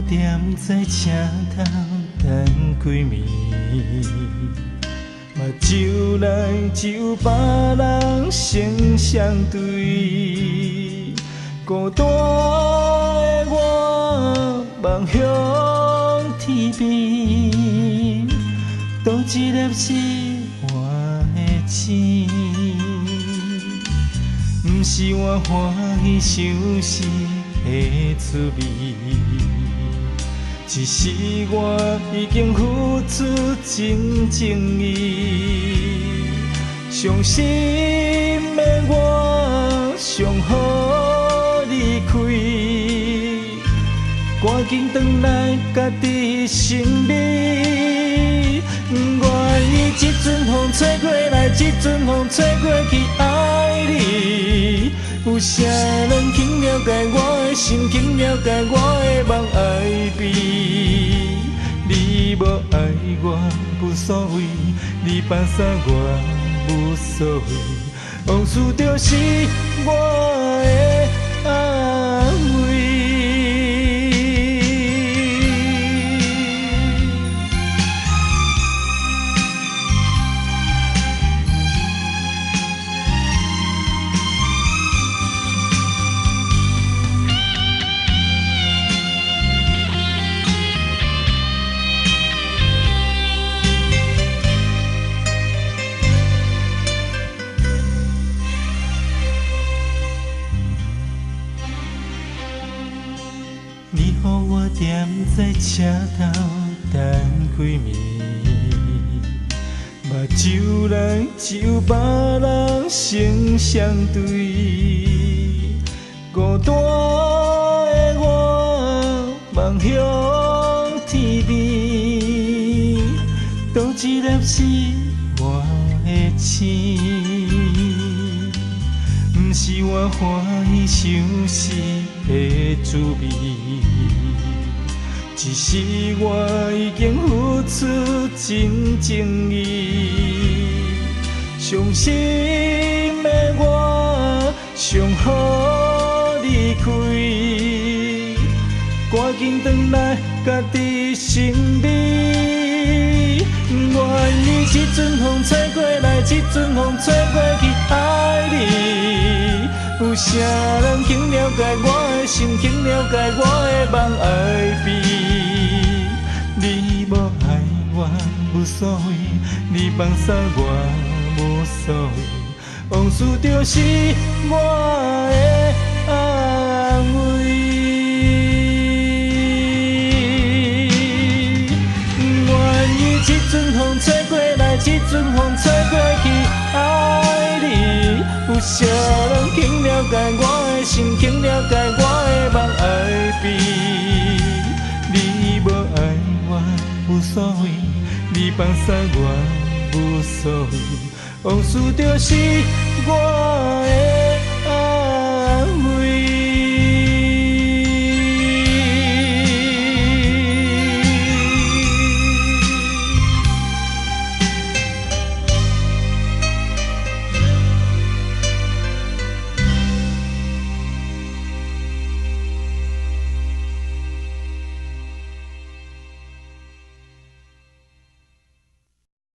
踮在车头等几暝，目睭来只有别人成相对。孤单的我望向天边，倒一粒是我的星。不是我欢喜想是的滋味，只是我已经付出真情意。伤心的我上好离开，赶紧回来家己身边。不愿意这阵风吹过来，这阵风吹过去，爱你。有啥人肯了解我的心，肯了解我的梦爱悲？你无爱我无所谓，你放下我无所谓，往事就是我的安慰。你予我踮在车头等几暝，目睭内只有别人成相对。孤单的我望向天边，倒一粒是我的星。不是我欢喜想是的滋味，只是我已经付出真情意。伤心的我上好离开，赶紧回来家己身边。不愿意这阵风吹过来，这阵风吹过去，爱你。有啥人肯了解我的心，肯了解我的梦爱悲？你无爱我无所谓，你放下我无所谓，往事就是我的安慰。不愿意这阵风吹过来，这阵风吹过去，爱你。有啥人肯了解我的心，肯了解我的梦爱悲？你无爱我无所谓，你放下我无所谓，往事就是我的